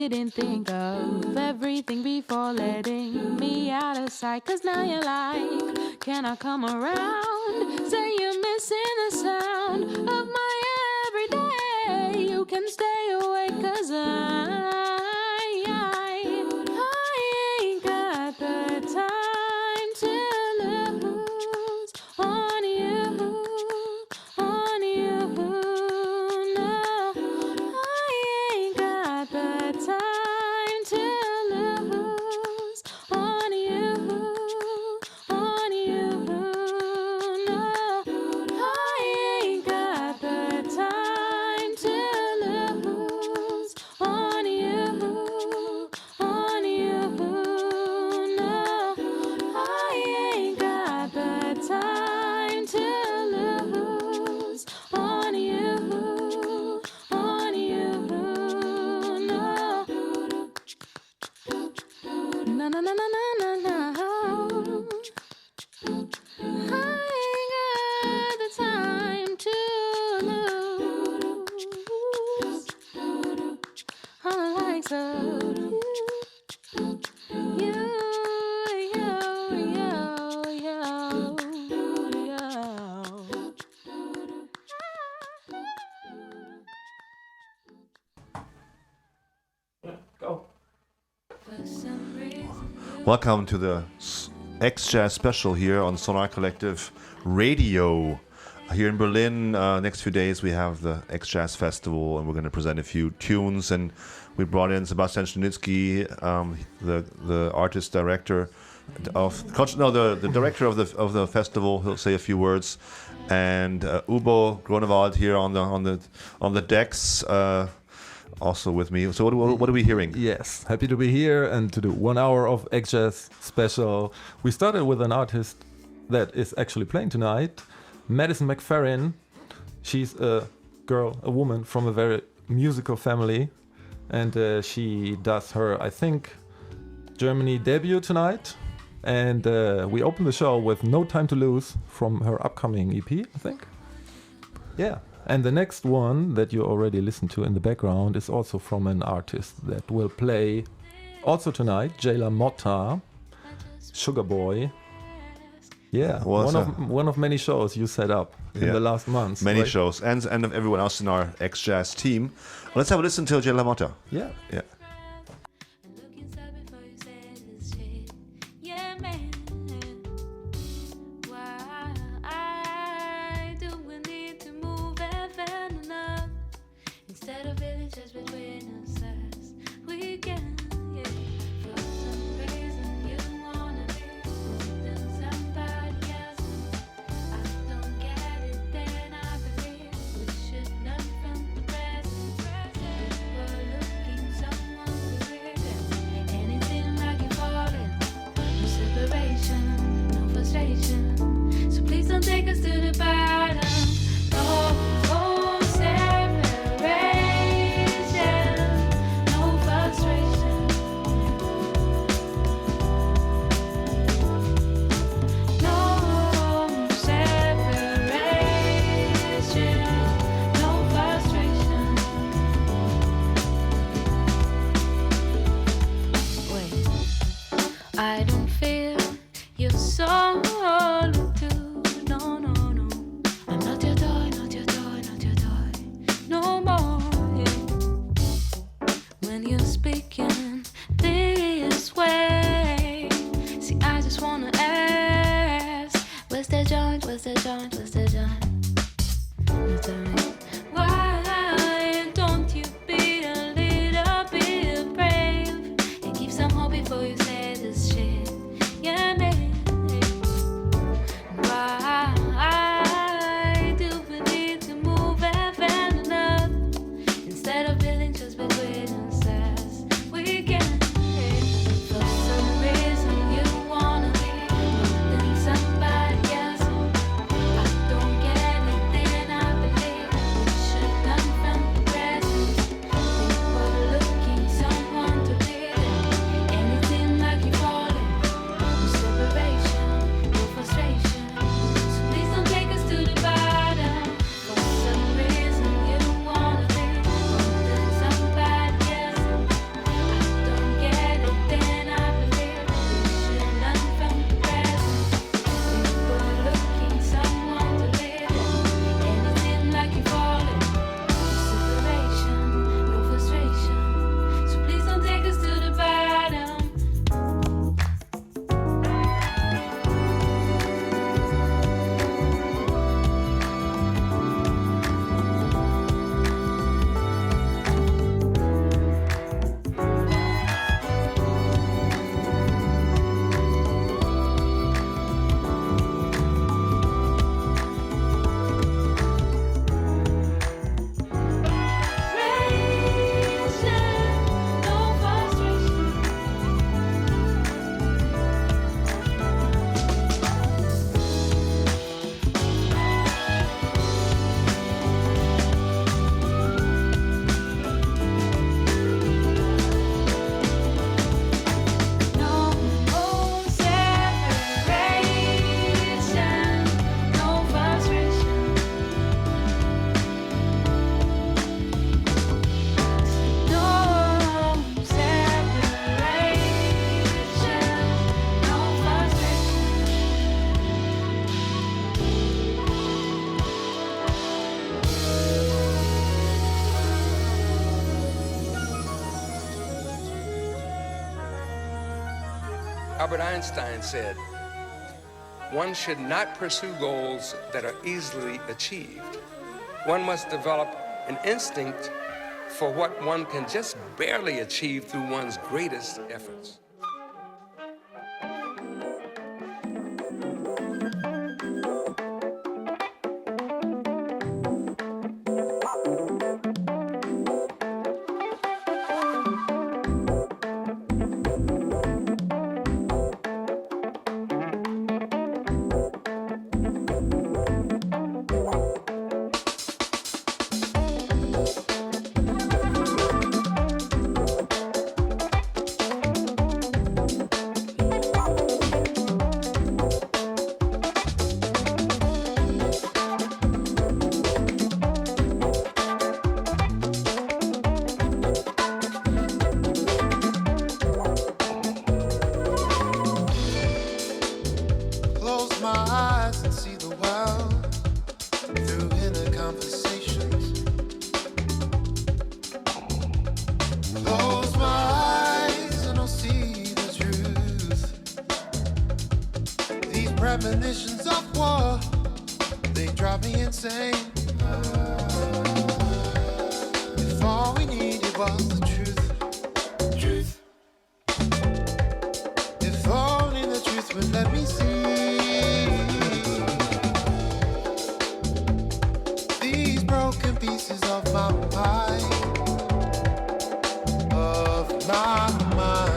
Didn't think of everything before letting me out of sight. Cause now you're like, can I come around? Say you're missing the sound of my everyday. You can stay awake cause I ain't got the time to lose on you, on you. No, I ain't got the time to lose on you, on you. No, I ain't got the time to lose on you, on you. No, I ain't got the time to lose on you, on you. No, no, no, no, no, no, no. I ain't got the time to lose on the likes of you, Go. For some reason. Welcome to the XJAZZ special here on Sonar Collective Radio. Here in Berlin, next few days we have the XJAZZ Festival, and we're going to present a few tunes. And we brought in Sebastian Schnitski, the artist director of the director of the festival. He'll say a few words, and Ubo Grunewald here on the decks. Also with me. So what are we hearing? Yes, happy to be here and to do 1 hour of XJAZZ special. We started with an artist that is actually playing tonight, Madison McFerrin. She's a woman from a very musical family, and she does her, I think, Germany debut tonight. And we open the show with No Time to Lose from her upcoming EP, I think. Yeah. And the next one that you already listened to in the background is also from an artist that will play also tonight, Jayla Motta, Sugar Boy. Yeah, one of many shows you set up in the last months. Many right? shows, and of everyone else in our XJAZZ team. Let's have a listen to Jayla Motta. Yeah. Yeah. Instead of feeling just between us as we can, yeah. For some reason you wanna be more than somebody else. I don't get it, then I believe we should learn from the present. We were looking someone to read, and it seemed like you're falling. No separation, no frustration. So please don't take us to the bottom. No. I don't feel your soul too. No, no, no. I'm not your toy, not your toy, not your toy. No more. Yeah. When you're speaking this way, see, I just wanna ask, where's the joint? Where's the joint? Where's the joint? Now tell me, why don't you be a little bit brave and keep some hope before you say this shit? Yeah, man. Why do we need to move heaven enough instead of building just between us as we can? Albert Einstein said, one should not pursue goals that are easily achieved. One must develop an instinct for what one can just barely achieve through one's greatest efforts. Premonitions of war, they drive me insane. If all we needed was the truth, if only the truth would let me see these broken pieces of my mind, of my mind.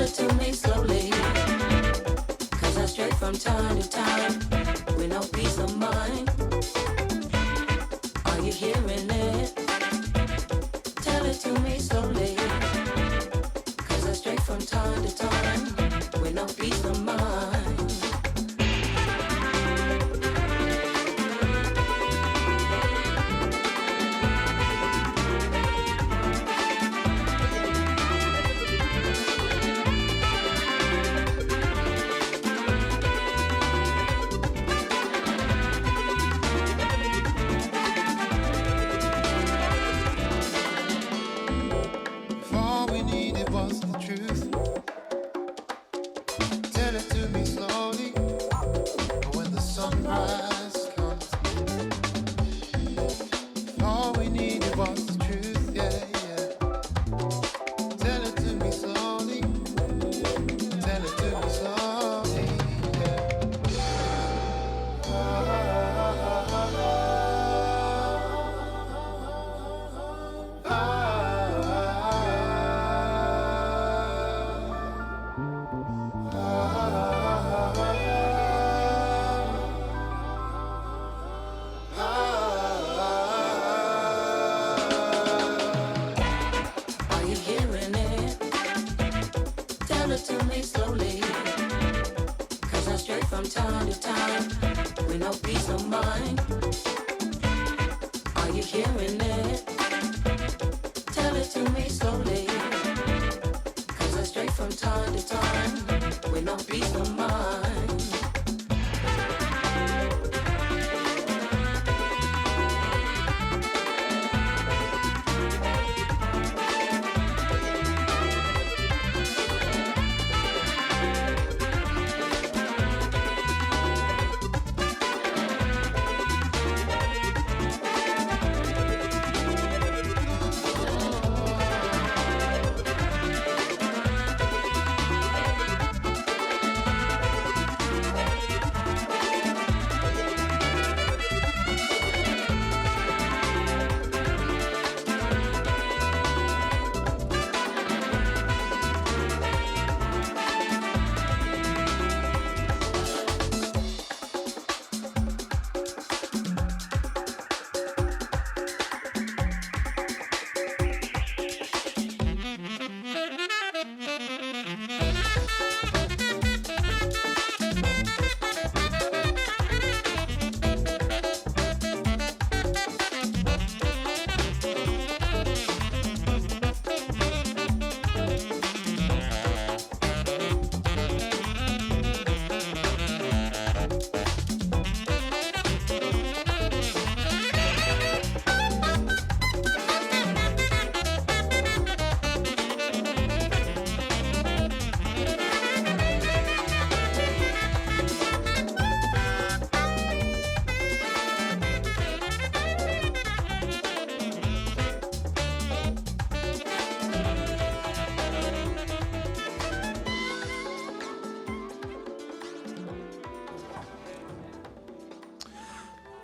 To me slowly, 'cause I stray from time to time with no peace of mind. Are you hearing it? Tell it to me slowly, 'cause I stray from time to time with no peace of mind.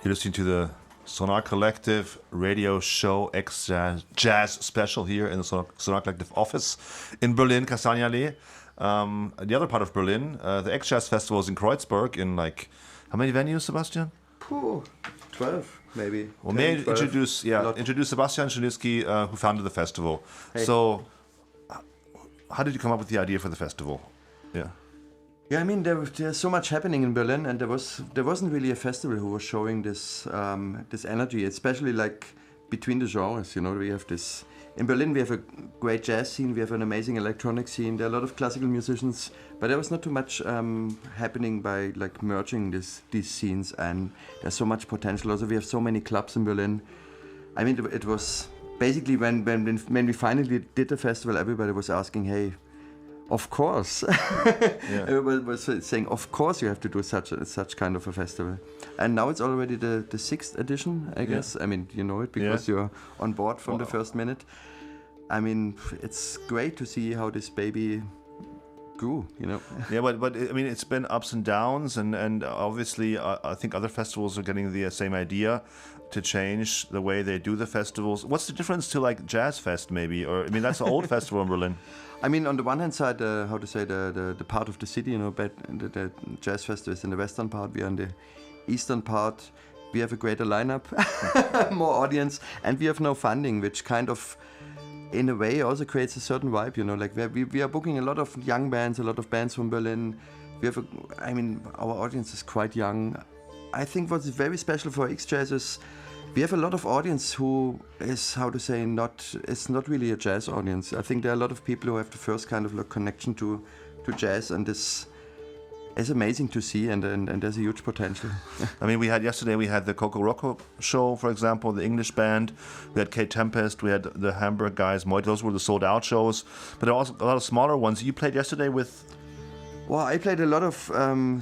You're listening to the Sonar Collective radio show XJAZZ special here in the Sonar Collective office in Berlin, Kastanienallee. The other part of Berlin, the XJAZZ festival is in Kreuzberg in like, how many venues, Sebastian? 12 maybe. Well, may I introduce Sebastian Chiniski, who founded the festival. Hey. So, how did you come up with the idea for the festival? Yeah. Yeah, I mean there's so much happening in Berlin, and there wasn't really a festival who was showing this this energy, especially like between the genres. You know, we have this in Berlin. We have a great jazz scene. We have an amazing electronic scene. There are a lot of classical musicians, but there was not too much happening by like merging these scenes. And there's so much potential. Also, we have so many clubs in Berlin. I mean, it was basically when we finally did the festival, everybody was asking, hey. Of course, everybody was saying, of course you have to do such kind of a festival, and now it's already the 6th edition, I guess. I mean, you know it because you're on board from the first minute. I mean, it's great to see how this baby grew, you know. Yeah, but I mean, it's been ups and downs, and obviously, I think other festivals are getting the same idea to change the way they do the festivals. What's the difference to like Jazz Fest, maybe? Or I mean, that's an old festival in Berlin. I mean, on the one hand side, the part of the city, you know, but the Jazz Festival is in the western part. We are in the eastern part. We have a greater lineup, more audience, and we have no funding, which kind of, in a way, also creates a certain vibe. You know, like we are booking a lot of young bands, a lot of bands from Berlin. We have, our audience is quite young. I think what's very special for XJAZZ is we have a lot of audience who is, it's not really a jazz audience. I think there are a lot of people who have the first kind of connection to jazz, and this is amazing to see, and there's a huge potential. I mean, yesterday we had the Coco Rocco show, for example, the English band. We had Kate Tempest, we had the Hamburg guys, Moit. Those were the sold out shows, but there are also a lot of smaller ones. You played yesterday with... Well, I played a lot of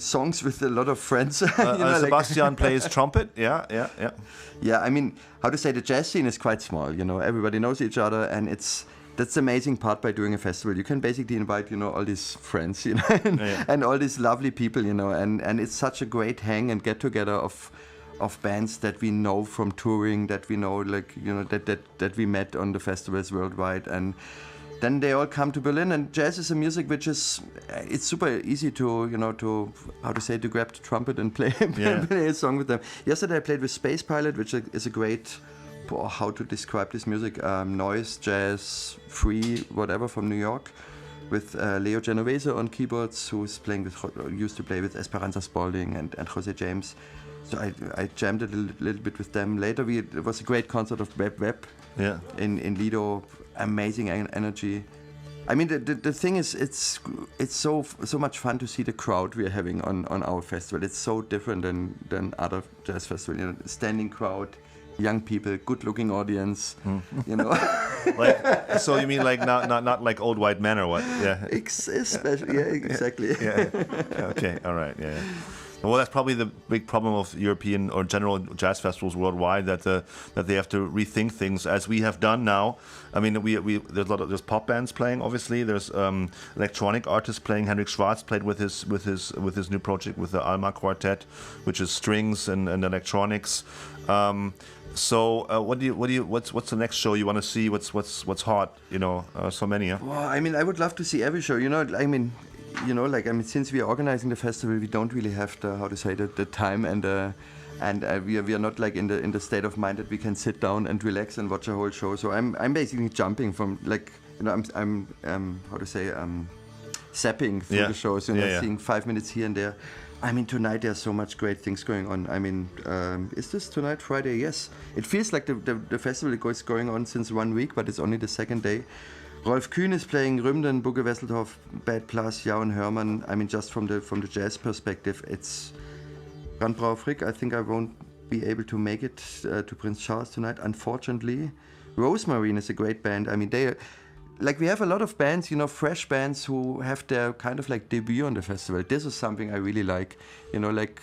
songs with a lot of friends. Sebastian plays trumpet. Yeah. Yeah, I mean, how to say, the jazz scene is quite small. You know, everybody knows each other, and that's the amazing part by doing a festival. You can basically invite, you know, all these friends, you know, and all these lovely people, you know, and it's such a great hang and get together of bands that we know from touring, that we know, like, you know, that we met on the festivals worldwide, and then they all come to Berlin, and jazz is a music which is, it's super easy to, you know, to grab the trumpet and play a song with them. Yesterday I played with Space Pilot, which is a great, how to describe this music, noise, jazz, free, whatever, from New York, with Leo Genovese on keyboards, used to play with Esperanza Spalding and Jose James. So I jammed a little bit with them. Later it was a great concert of Web in Lido. Amazing energy. I mean, the thing is, it's so much fun to see the crowd we are having on our festival. It's so different than other jazz festivals. You know, standing crowd, young people, good-looking audience. You know. Like, so you mean like not like old white men or what? Yeah. Especially, yeah, exactly. Yeah. Okay. All right. Yeah. Well, that's probably the big problem of European or general jazz festivals worldwide, that they have to rethink things, as we have done now. I mean, there's pop bands playing, obviously. There's electronic artists playing. Henrik Schwarz played with his new project with the Alma Quartet, which is strings and electronics. So what's the next show you want to see? What's hot? You know, so many. Yeah? Well, I mean, I would love to see every show. You know, since we are organizing the festival, we don't really have the time and we are not like in the state of mind that we can sit down and relax and watch a whole show. So I'm basically jumping from, like, you know, I'm zapping through the shows, you know, seeing 5 minutes here and there. I mean, tonight there's so much great things going on. I mean, is this tonight, Friday? Yes. It feels like the festival is going on since 1 week, but it's only the second day. Rolf Kühn is playing Rümden, Bugge Wesseltorf, Bad Plus, Jaun Hörmann. I mean, just from the jazz perspective, it's Randbrauer Frick. I think I won't be able to make it to Prince Charles tonight, unfortunately. Rosemarine is a great band. I mean, we have a lot of bands, you know, fresh bands who have their kind of like debut on the festival. This is something I really like, you know, like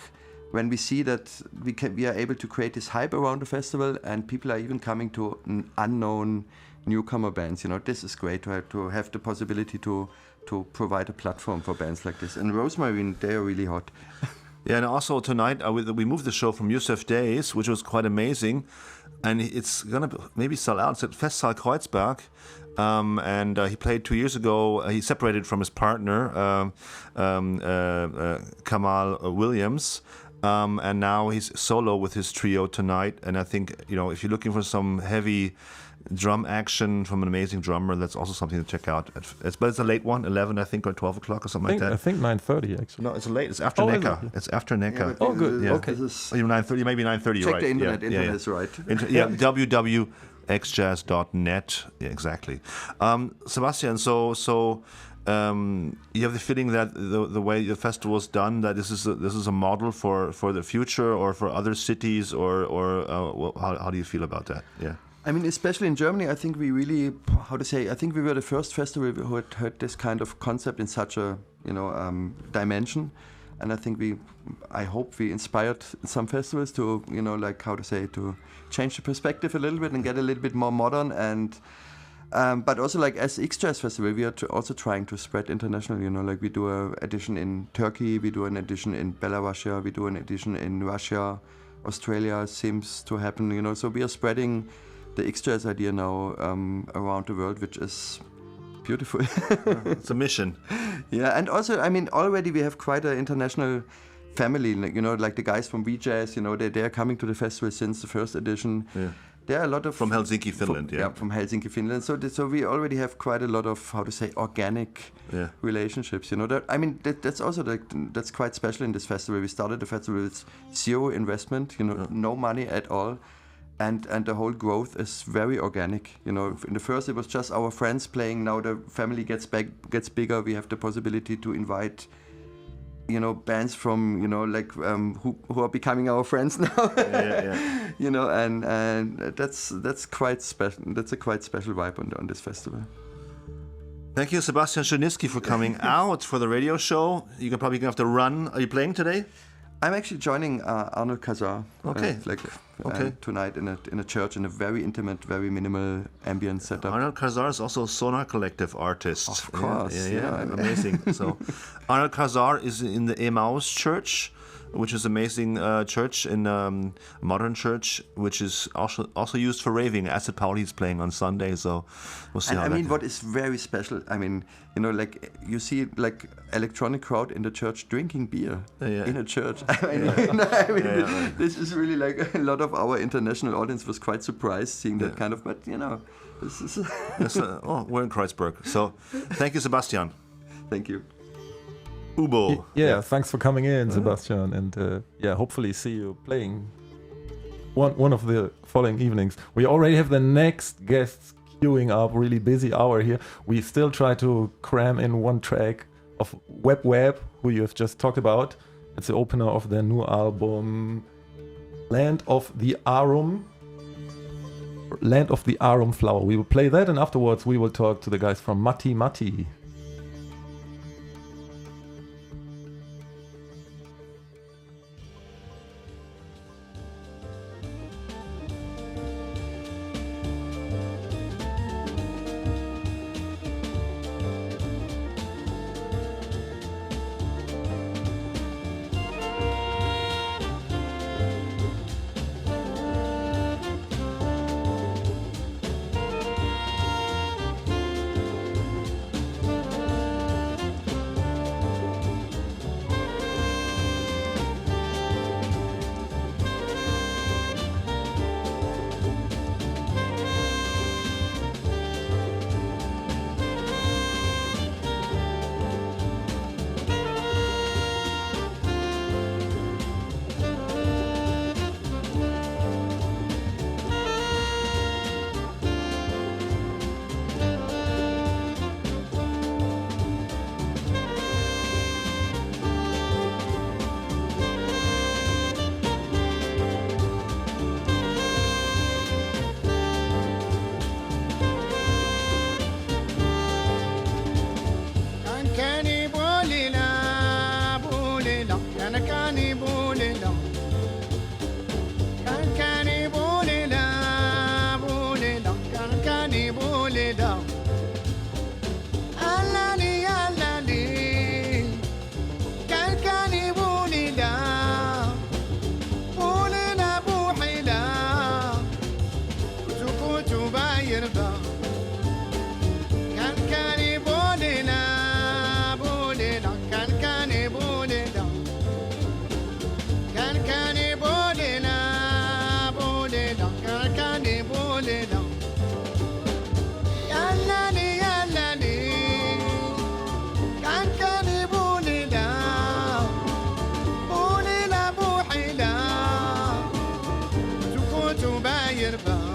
when we see that we are able to create this hype around the festival, and people are even coming to unknown newcomer bands. You know, this is great to have the possibility to provide a platform for bands like this. And Rosemarine, they are really hot. Yeah, and also tonight we moved the show from Yusuf Days, which was quite amazing, and it's gonna maybe sell out. It's at Festsaal Kreuzberg, and he played 2 years ago. He separated from his partner, Kamal Williams, and now he's solo with his trio tonight. And I think if you're looking for some heavy drum action from an amazing drummer, that's also something to check out. But it's a late one, 11, I think, or 12 o'clock or something like that. I think 9:30 actually. No, it's late. It's after Oh, is Neckar. it? It's after Neckar. but good. this- Okay. this is- 9:30, maybe 9:30. Check Right? the internet. Yeah, Internet yeah. is right. www.xjazz.net. Yeah, exactly. Sebastian, so you have the feeling that the way the festival is done, that this is a model for the future or for other cities, or how do you feel about that? Yeah. I mean, especially in Germany, I think we really, I think we were the first festival who had heard this kind of concept in such a, dimension. And I think I hope we inspired some festivals to, to change the perspective a little bit and get a little bit more modern. And, but also as XJAZZ Festival, we are also trying to spread international, we do an edition in Turkey, we do an edition in Belarus, we do an edition in Russia, Australia seems to happen, so we are spreading the XJAZZ idea now around the world, which is beautiful. It's a mission. Yeah, and also, I mean, already we have quite an international family, like the guys from VJazz, they are coming to the festival since the first edition. Yeah. There are a lot of... From Helsinki, Finland, yeah. From Helsinki, Finland. So we already have quite a lot of, organic relationships, that's also, that's quite special in this festival. We started the festival with zero investment, no money at all. And the whole growth is very organic. In the first it was just our friends playing. Now the family gets bigger. We have the possibility to invite, bands from, who are becoming our friends now. And that's quite special. That's a quite special vibe on this festival. Thank you, Sebastian Czerniewski, for coming out for the radio show. You're probably gonna have to run. Are you playing today? I'm actually joining Arnold Kazar. Okay. Tonight in a church in a very intimate, very minimal ambient setup. Arnold Kazar is also a Sonar Collective artist. Of course, yeah. Amazing. So, Arnold Kazar is in the Emmaus Church, which is amazing church in modern church, which is also used for raving. Acid Pauli is playing on Sunday, so we'll see. And what is very special, you see electronic crowd in the church drinking beer in a church. This is really a lot of our international audience was quite surprised seeing that kind of. But this is. We're in Kreuzberg, so thank you, Sebastian. Thank you. Ubo. Yeah, thanks for coming in, Sebastian, and hopefully see you playing one of the following evenings. We already have the next guests queuing up, really busy hour here. We still try to cram in one track of Web, who you have just talked about. It's the opener of their new album, Land of the Arum Flower. We will play that, and afterwards we will talk to the guys from Matti Matti. يرضى كان كان يبودنا بودنا كان كان يبودنا كان كان يبودنا بودنا كان كان يبودنا يالني يالني كان كان يبودنا بودنا بوحينا سكوت بايربا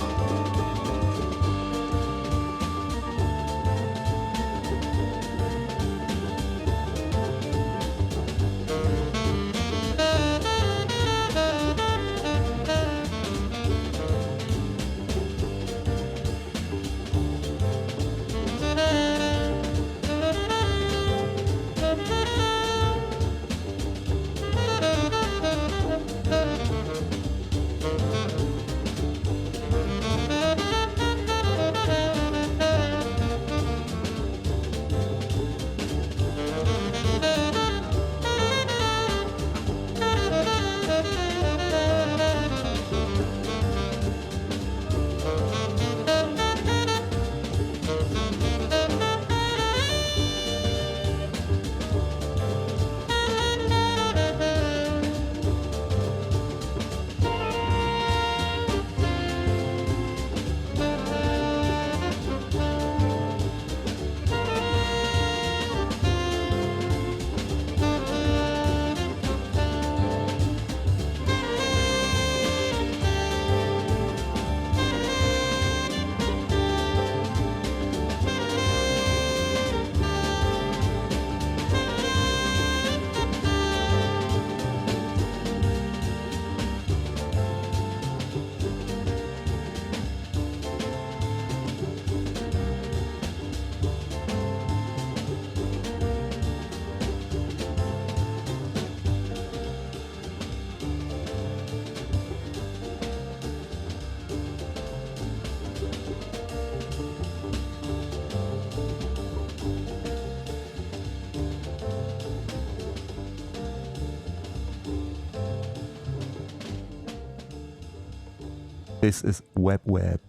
This is Web Web,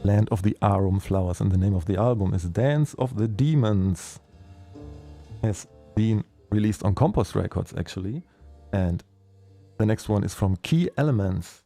Land of the Arum Flowers, and the name of the album is Dance of the Demons. Has been released on Compost Records actually, and the next one is from Key Elements.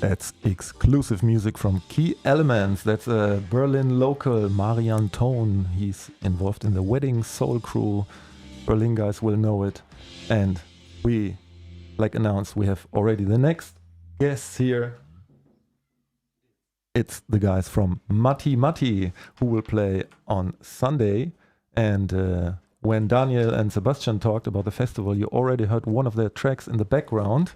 That's exclusive music from Key Elements. That's a Berlin local, Marian Tone. He's involved in the Wedding Soul Crew. Berlin guys will know it. And we, like announced, we have already the next guests here. It's the guys from Matti Matti who will play on Sunday. And when Daniel and Sebastian talked about the festival, you already heard one of their tracks in the background.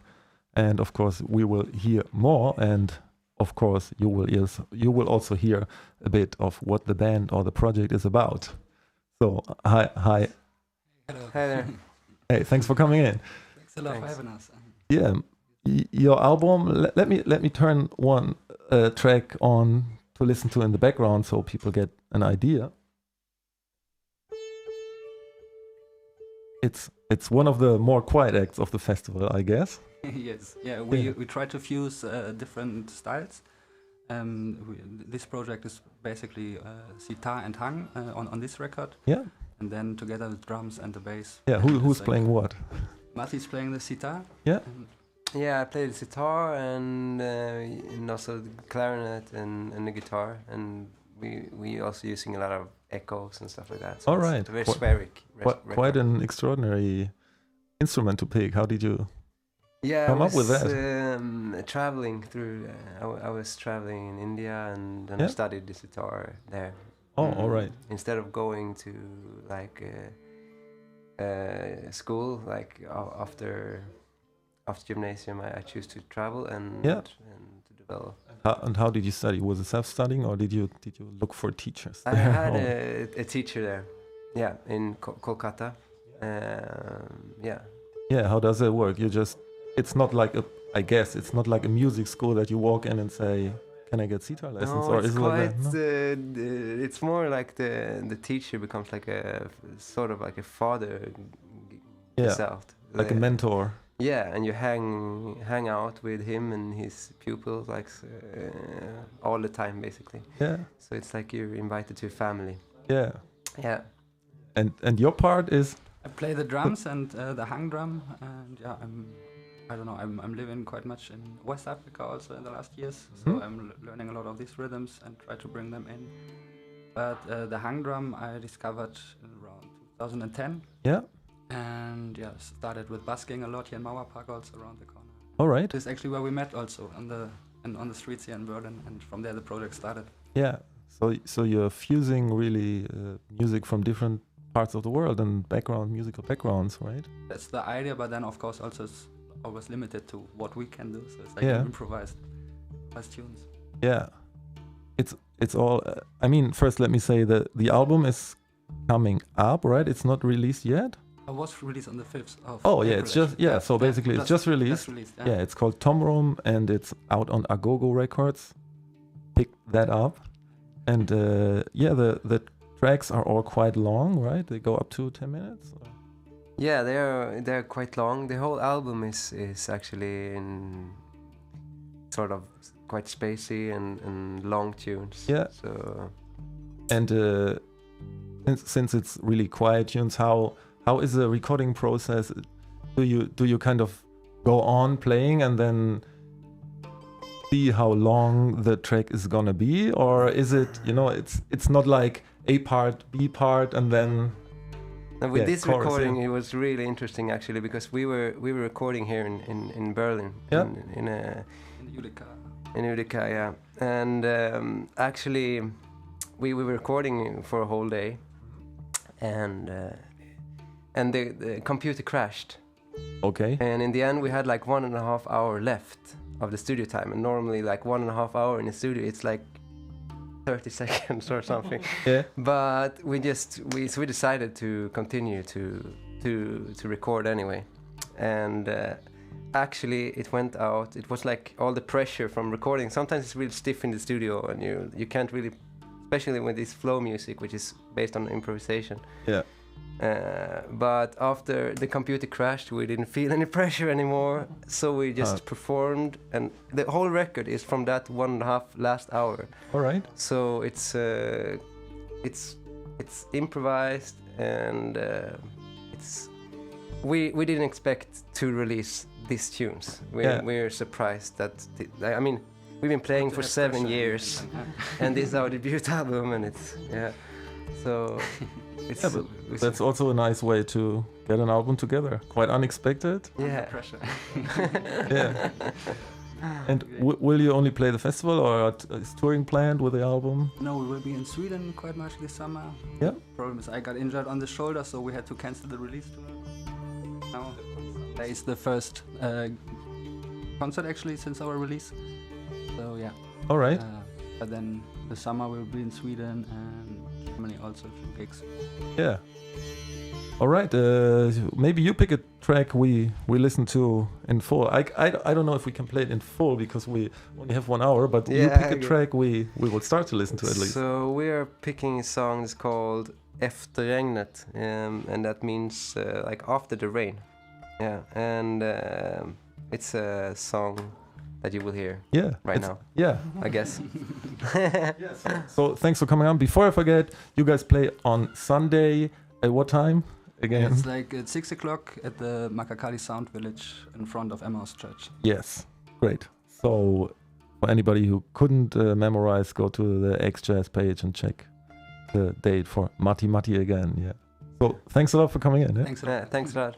And of course, we will hear more. And of course, you will also hear a bit of what the band or the project is about. So, hi. Hello. Hi there. Hey, thanks for coming in. Thanks a lot for having us. Yeah, your album. Let me turn one track on to listen to in the background so people get an idea. It's one of the more quiet acts of the festival, I guess. Yes, yeah. We try to fuse different styles. This project is basically sitar and hang on this record. Yeah. And then together with drums and the bass. Yeah. Who's playing what? Matti's playing the sitar. Yeah. Yeah, I play the sitar and also the clarinet and the guitar, and we also using a lot of echoes and stuff like that. So all right. Very spheric. Quite an extraordinary instrument to pick. How did you come up with that? Traveling through. I was traveling in India and then I studied the sitar there. Oh, all right. Instead of going to like school, like after gymnasium, I choose to travel and to develop. And how did you study? Was it self-studying or did you look for teachers? I had a teacher there, in Kolkata. Yeah, how does it work? It's not like I guess it's not like a music school that you walk in and say, "Can I get sitar lessons?" No, or it's is it like that? No? It's more like the teacher becomes like a sort of like a father himself. Like a mentor. Yeah, and you hang out with him and his pupils like all the time, basically. Yeah. So it's like you're invited to a family. Yeah. Yeah. And your part is? I play the drums and the hang drum, and I'm living quite much in West Africa also in the last years, so I'm learning a lot of these rhythms and try to bring them in. But the hang drum I discovered around 2010. Yeah. And started with busking a lot here in Mauer Park, also around the corner. All right. This is actually where we met also on the streets here in Berlin, and from there the project started. Yeah. So you're fusing really music from different parts of the world and musical backgrounds, right? That's the idea, but then of course also it's always limited to what we can do. So it's like improvised tunes. Yeah. It's all. I mean, first let me say that the album is coming up, right? It's not released yet. It was released on the 5th of Oh, yeah, April, it's just, so basically it's just released. Yeah, it's called Tom Room and it's out on Agogo Records. Pick that up. And the tracks are all quite long, right? They go up to 10 minutes? Or? Yeah, they're quite long. The whole album is actually in sort of quite spacey and long tunes. Yeah. So. And since it's really quiet tunes, how is the recording process? Do you kind of go on playing and then see how long the track is gonna be, or is it it's not like A part, B part, and then? And with this chorus, recording, it was really interesting actually because we were recording here in Berlin in Utica, yeah, and actually we were recording for a whole day, and the computer crashed. Okay. And in the end, we had like 1.5 hour left of the studio time, and normally like 1.5 hour in the studio, it's like 30 seconds or something. Yeah. But we decided to continue to record anyway, and actually it went out. It was like all the pressure from recording. Sometimes it's really stiff in the studio, and you can't really, especially with this flow music, which is based on improvisation. Yeah. But after the computer crashed, we didn't feel any pressure anymore, so we just performed, and the whole record is from that 1.5 last hour. All right. So it's improvised, and we didn't expect to release these tunes. We're surprised that I mean, we've been playing for 7 years, and this is our debut album, and it's so it's. But that's also a nice way to get an album together. Quite unexpected. Yeah. Pressure. Yeah. And will you only play the festival, or is touring planned with the album? No, we will be in Sweden quite much this summer. Yeah. Problem is I got injured on the shoulder, so we had to cancel the release tour. Now that is the first concert actually since our release. So yeah. All right. But then the summer we'll be in Sweden and Germany also a few gigs. Yeah. All right. Maybe you pick a track we listen to in full. I don't know if we can play it in full because we only have 1 hour. But you pick a track we will start to listen to at least. So we are picking a song that's called Efter regnet, and that means like after the rain. Yeah, and it's a song that you will hear right now. Yeah, I guess. So thanks for coming on. Before I forget, you guys play on Sunday at what time again? It's like at 6 o'clock at the Makakali Sound Village in front of Emmaus Church. Yes, great. So for anybody who couldn't memorize, go to the XJAZZ page and check the date for Matti again. Yeah. So thanks a lot for coming in. Yeah? Thanks a lot. Thanks a lot.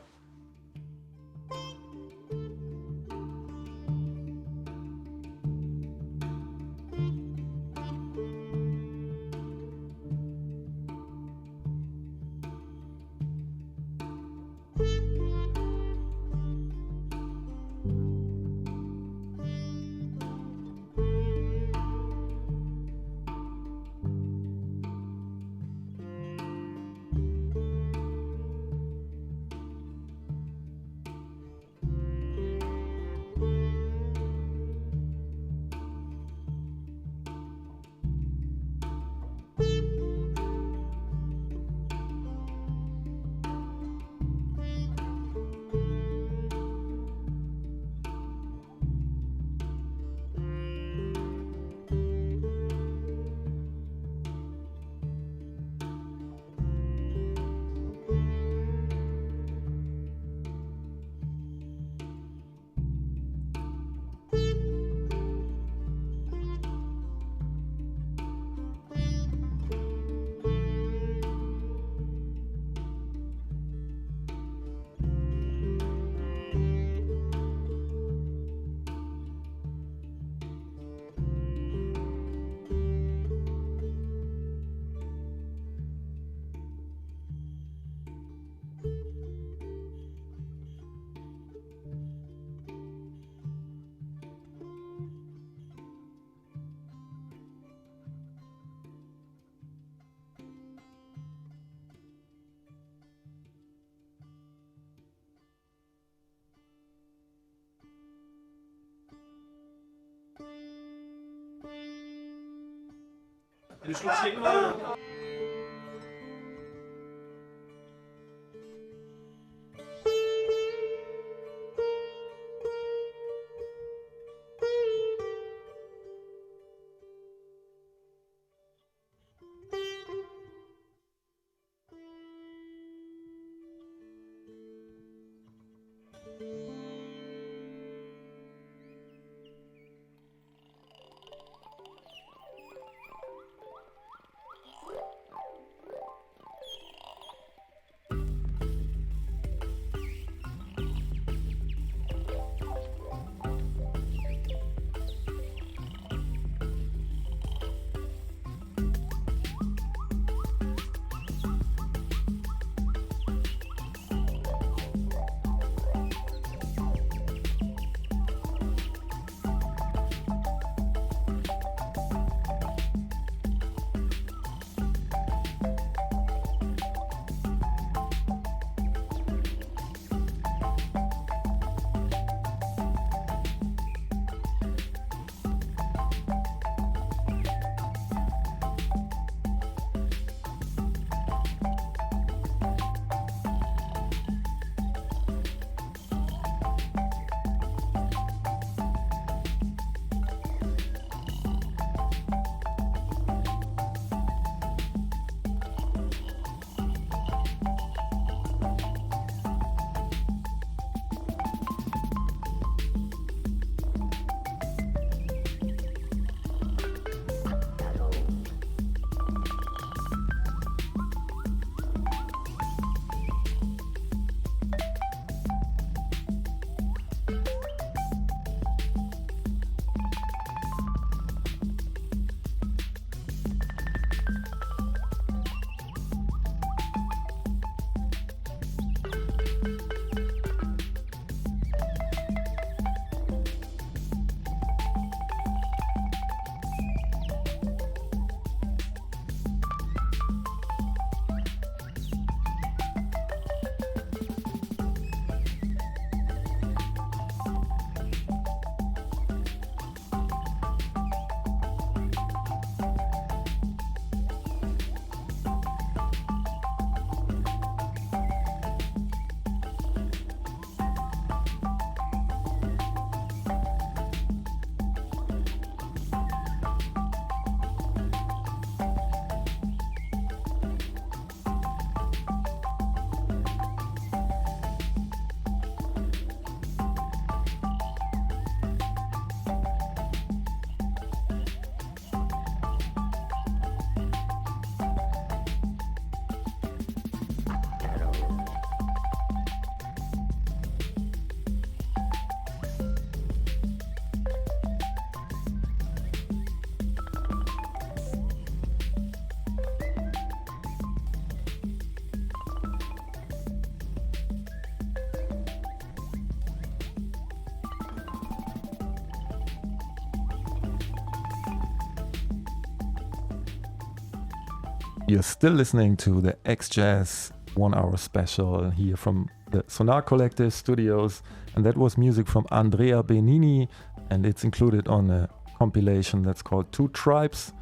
You're still listening to the XJAZZ 1 hour special here from the Sonar Collective studios, and that was music from Andrea Benini, and it's included on a compilation that's called Two Tribes,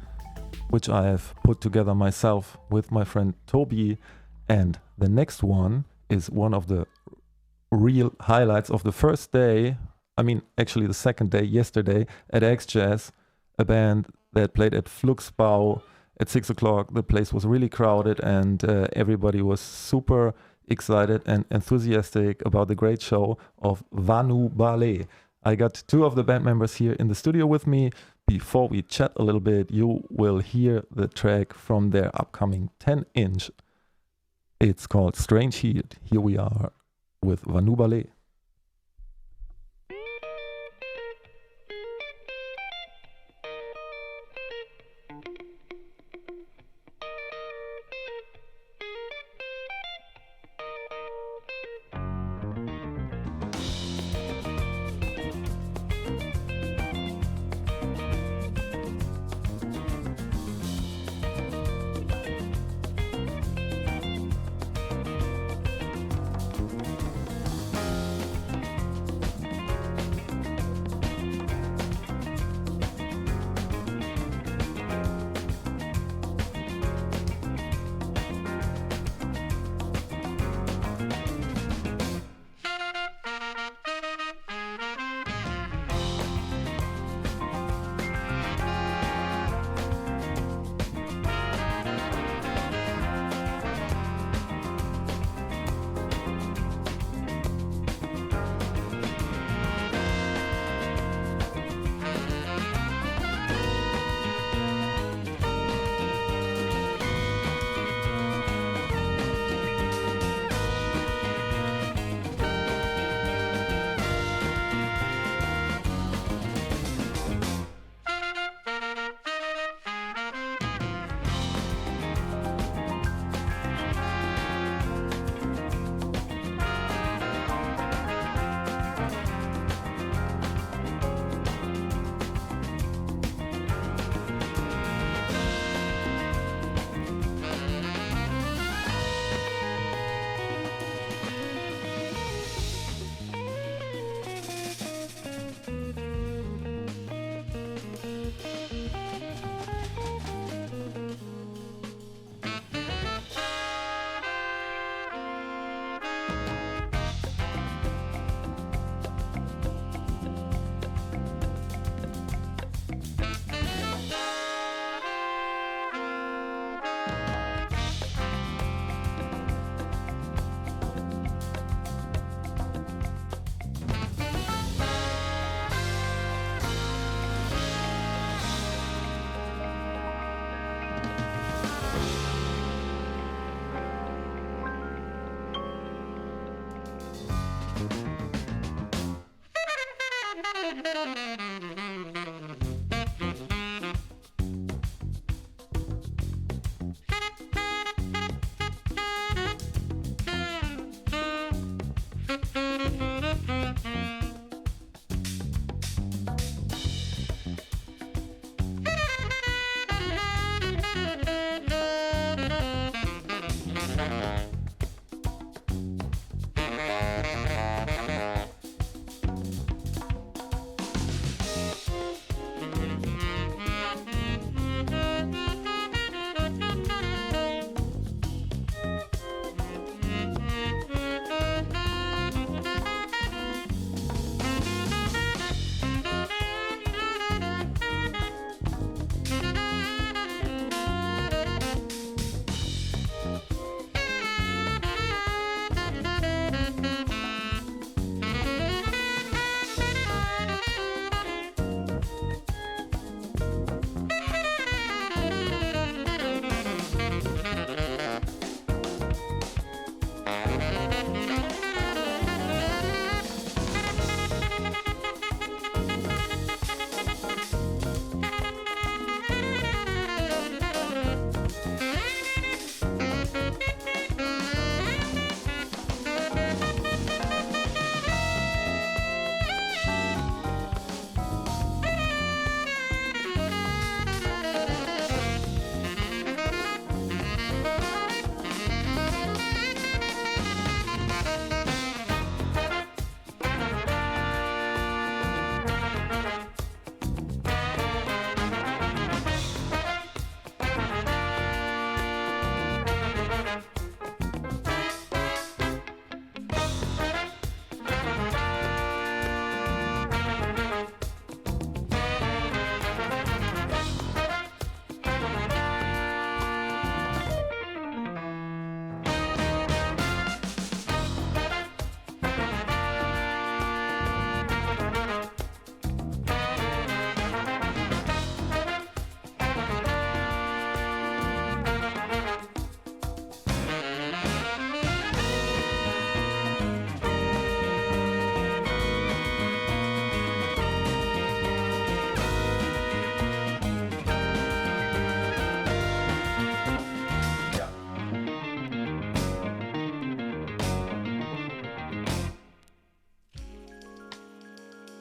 which I have put together myself with my friend Toby. And the next one is one of the real highlights of the first day, I mean actually the second day, yesterday at XJAZZ, a band that played at Fluxbau at 6 o'clock. The place was really crowded, and everybody was super excited and enthusiastic about the great show of Vanu Ballet. I got two of the band members here in the studio with me. Before we chat a little bit, you will hear the track from their upcoming 10-inch. It's called Strange Heat. Here we are with Vanu Ballet.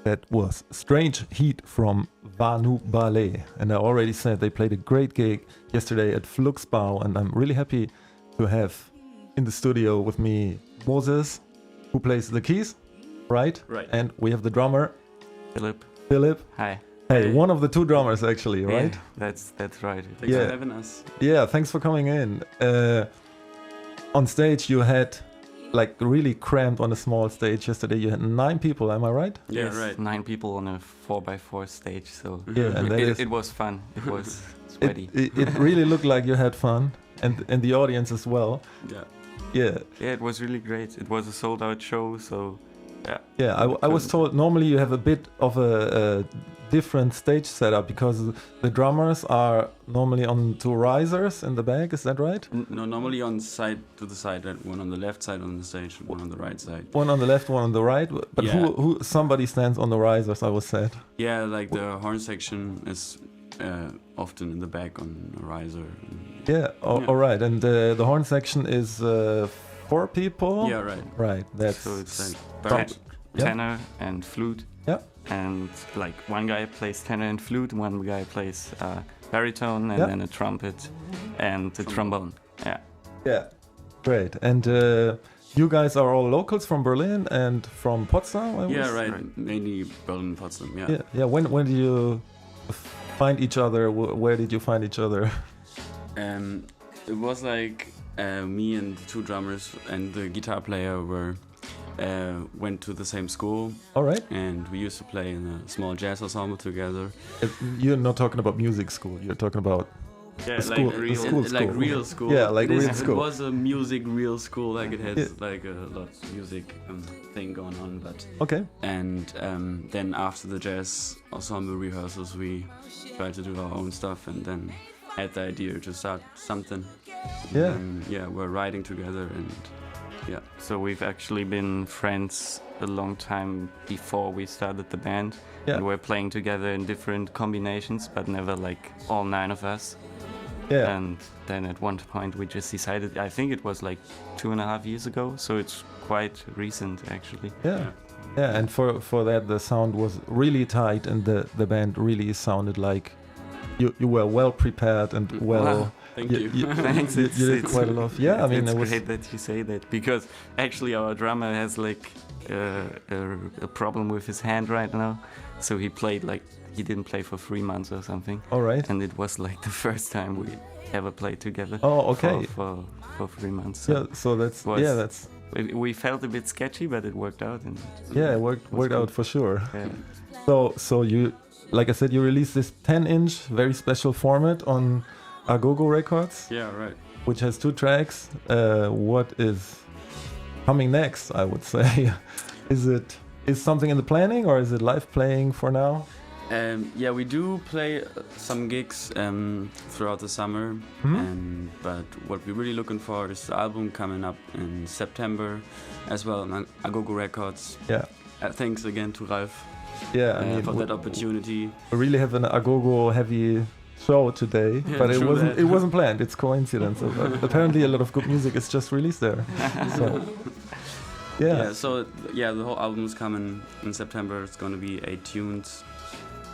That was Strange Heat from Vanu Ballet. And I already said they played a great gig yesterday at Fluxbau, and I'm really happy to have in the studio with me Moses, who plays the keys, right? Right. And we have the drummer, Philip. Hi. Hey, one of the two drummers actually, right? Yeah, that's right. Thanks for having us. Yeah, thanks for coming in. On stage you had like really cramped on a small stage yesterday. You had 9 people, am I right? Yeah, yes, right. 9 people on a 4x4 stage. So yeah, and it was fun. It was sweaty. It really looked like you had fun, and the audience as well. Yeah. It was really great. It was a sold out show, so yeah. Yeah, I was told normally you have a bit of a different stage setup because the drummers are normally on 2 risers in the back. Is that right? No, normally on side to the side, one on the left side on the stage, and one on the right side. One on the left, one on the right. But who somebody stands on the risers? I was said. Yeah, like the horn section is often in the back on a riser. All right. And the horn section is 4 people. Yeah, right. Right. That's so it's like tenor and flute. Yeah. And like one guy plays tenor and flute, one guy plays baritone, and then a trumpet and a trombone. Yeah. Great. And you guys are all locals from Berlin and from Potsdam? Right. Mainly Berlin, Potsdam. Yeah. Yeah. When did you find each other? Where did you find each other? It was like me and the 2 drummers and the guitar player went to the same school. All right. And we used to play in a small jazz ensemble together. You're not talking about music school. You're talking about school. Real school. Yeah, like real school. It was a music real school. Like it had like a lot of music thing going on. But okay. And then after the jazz ensemble rehearsals, we tried to do our own stuff, and then had the idea to start something. Yeah. And, we're writing together and. Yeah. So we've actually been friends a long time before we started the band. Yeah. And we're playing together in different combinations, but never like all 9 of us. Yeah. And then at one point we just decided, I think it was like 2.5 years ago, so it's quite recent actually. Yeah. And for that the sound was really tight, and the band really sounded like you were well prepared and well. Wow. Thank you. Thanks. You did quite a lot. Yeah, I mean, it's it was great that you say that, because actually our drummer has like a problem with his hand right now. So he didn't play for 3 months or something. All right. And it was like the first time we ever played together. Oh, okay. For 3 months. So that's we felt a bit sketchy, but it worked out. And it worked out for sure. Yeah. So you, like I said, you released this 10-inch very special format on Agogo Records. Yeah, right. Which has 2 tracks. What is coming next, I would say? Is something in the planning, or is it live playing for now? We do play some gigs throughout the summer, but what we're really looking for is the album coming up in September as well on Agogo Records. Yeah. Thanks again to Ralf for that opportunity. We really have an Agogo heavy show today, but it wasn't planned. It's coincidence. Apparently a lot of good music is just released there. So the whole album's coming in September. It's going to be 8 tunes,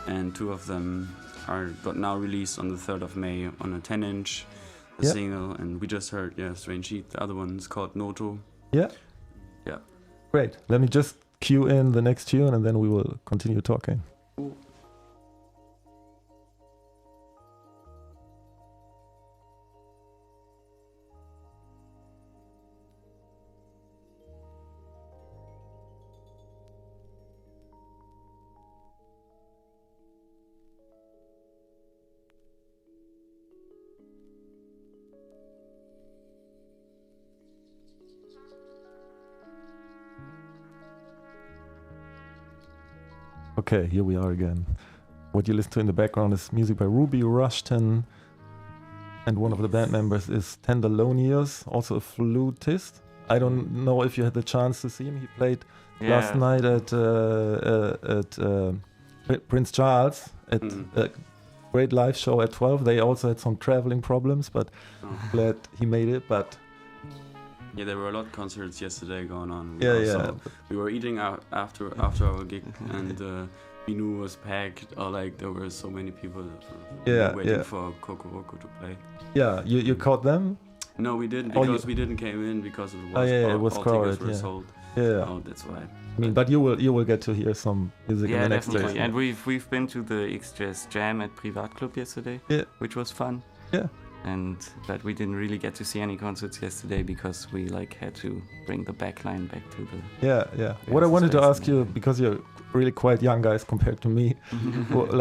and 2 of them got now released on the 3rd of May on a 10-inch single, and we just heard Strange Heat. The other one's called Noto. Yeah Great. Let me just cue in the next tune, and then we will continue talking. Ooh. Okay, here we are again. What you listen to in the background is music by Ruby Rushton, and one of the band members is Tenderlonius, also a flutist. I don't know if you had the chance to see him. He played last night at Prince Charles at a great live show at 12. They also had some traveling problems, but glad he made it. But Yeah, there were a lot of concerts yesterday going on. We were eating out after our gig, and Binu was packed. Or like there were so many people waiting for Kokoroko to play. Yeah, you caught them? No, we didn't because we didn't came in because it was it was all crowded. tickets were sold. Yeah, that's why. I mean, but you will get to hear some music in the next days. And we've been to the XJAZZ Jam at Privatclub yesterday, which was fun. Yeah. But we didn't really get to see any concerts yesterday because we like had to bring the backline back to the. Yeah. What I wanted to ask you, because you're really quite young guys compared to me,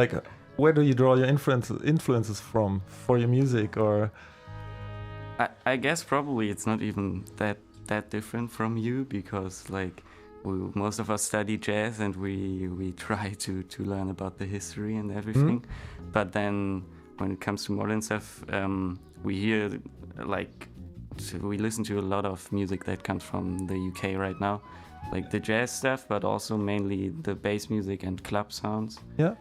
like where do you draw your influences from for your music, or? I guess probably it's not even that different from you, because like most of us study jazz and we try to learn about the history and everything, but then when it comes to modern stuff, we hear we listen to a lot of music that comes from the UK right now, like the jazz stuff, but also mainly the bass music and club sounds. Yeah.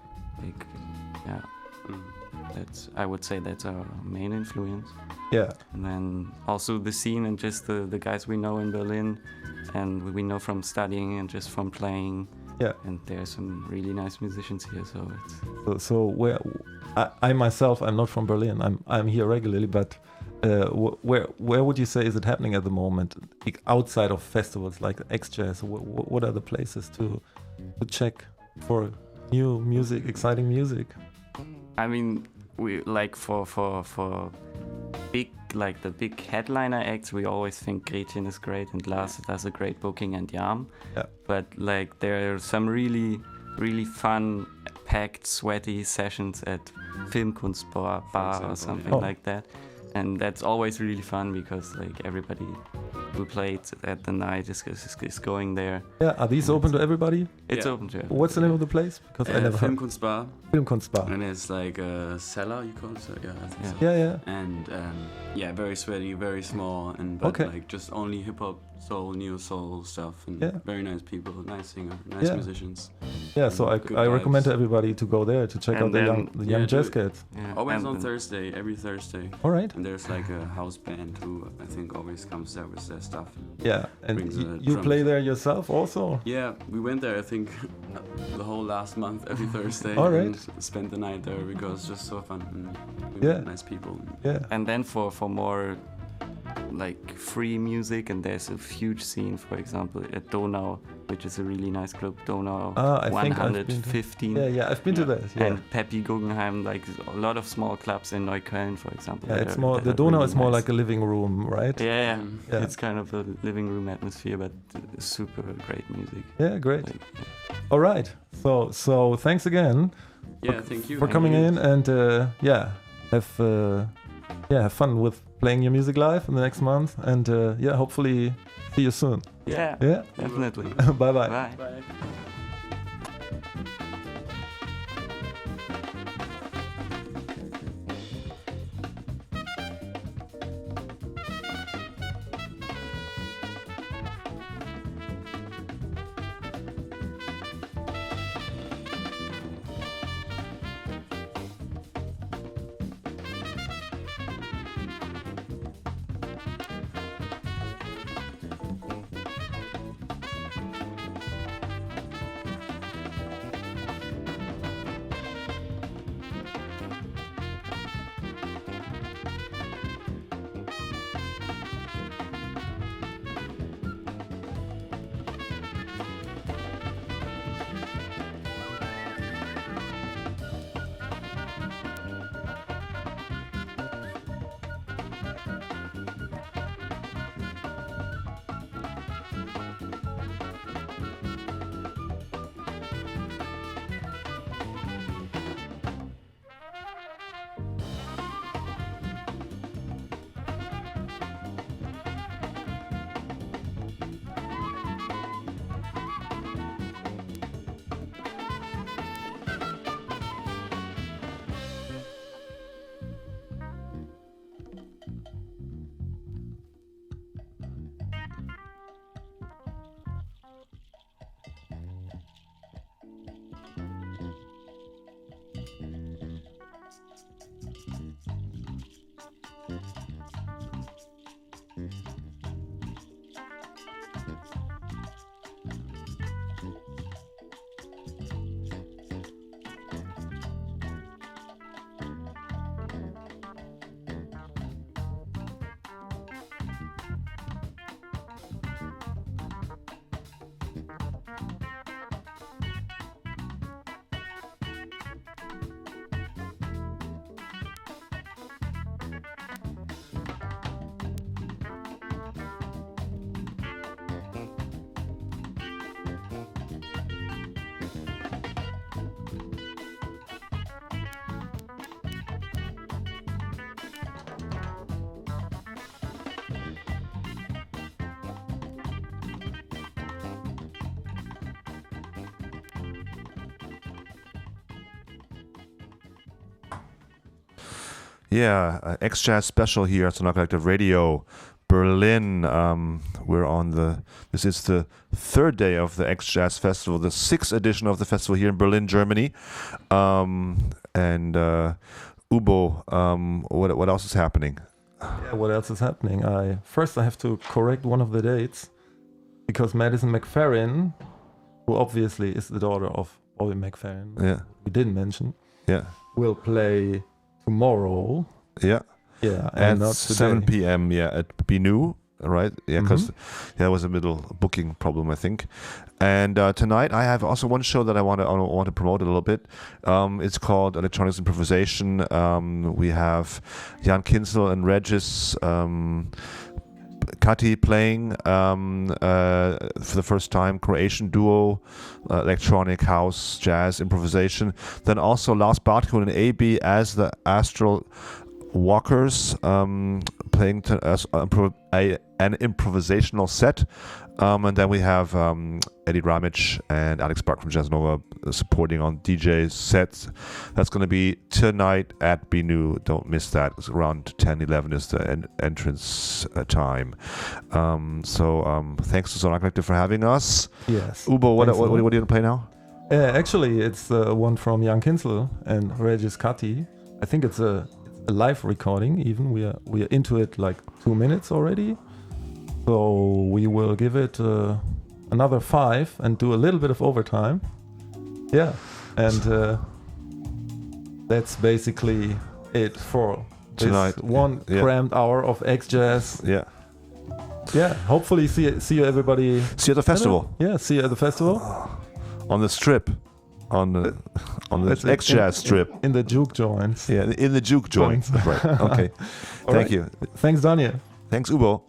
I would say that's our main influence. Yeah. And then also the scene and just the guys we know in Berlin, and we know from studying and just from playing. Yeah. And there are some really nice musicians here, so it's. So where I myself, I'm not from Berlin. I'm here regularly, but where would you say is it happening at the moment, like outside of festivals like XJAZZ? What are the places to check for new music, exciting music? I mean, we like for big, like the big headliner acts, we always think Gretchen is great and Lars does a great booking and Yarm. Yeah. But like there are some really fun, packed, sweaty sessions at Filmkunstbar or something like that. And that's always really fun because like everybody who played at the night is going there. Yeah, are these open to everybody? It's open to everybody. What's the name of the place? Because I never heard. Filmkunstbar. Filmkunstbar. And it's like a cellar, you call it? So, yeah, I think so. Yeah. And very sweaty, very small, and like just only hip hop, soul, neo soul stuff, and very nice people, nice singer, nice musicians. Yeah, so I recommend to everybody to go there to check out the young jazz cats. Yeah. Always on Thursday, every Thursday. All right. And there's like a house band who I think always comes there with their stuff. Yeah, and you play there yourself also? Yeah, we went there I think the whole last month every Thursday. All right. And spent the night there because it's just so fun and we met nice people. Yeah. And then for more like free music, and there's a huge scene, for example, at Donau, which is a really nice club, Donau 115. Yeah, I've been to that. Yeah. And Peppy Guggenheim, like a lot of small clubs in Neukölln, for example. Yeah, it's more the Donau is more like a living room, right? Yeah. It's kind of a living room atmosphere, but super great music. Yeah, great. All right, so thanks again. Yeah, thank you for coming in, and have fun with playing your music live in the next month, and hopefully see you soon. Yeah, definitely. Bye. Bye. Yeah, XJAZZ special here at Sonar Collective Radio, Berlin. This is the third day of the XJAZZ Festival, the 6th edition of the festival here in Berlin, Germany. Ubo, what else is happening? Yeah, what else is happening? I have to correct one of the dates, because Madison McFerrin, who obviously is the daughter of Bobby McFerrin, we didn't mention, will play tomorrow. Yeah. Yeah. And at 7 p.m. at Binu, right? Yeah, because there was a little booking problem, I think. And tonight I have also one show that I want to promote a little bit. It's called Electronics Improvisation. We have Jan Kinzel and Regis Kati playing for the first time, Croatian duo, electronic house, jazz, improvisation. Then also Lars Bartkun and AB as the Astral Walkers, playing an improvisational set. And then we have Eddie Ramic and Alex Bark from Jazz Nova supporting on DJ sets. That's going to be tonight at Binu. Don't miss that. It's around 10-11 is the entrance time. Thanks to Sonar Collective for having us. Yes. Ubo, what are you going to play now? Actually, it's the one from Jan Kinzel and Regis Kati. I think it's a live recording. Even we are into it like 2 minutes already. So we will give it another 5 and do a little bit of overtime. Yeah, and that's basically it for tonight. This one crammed hour of XJAZZ. Yeah. Yeah. Hopefully see you everybody. See you at the festival. Yeah. See you at the festival. On the strip. On the XJAZZ strip. In the juke joints. Yeah, in the juke joints. Right. Okay. Thank you. Thanks, Daniel. Thanks, Ubo.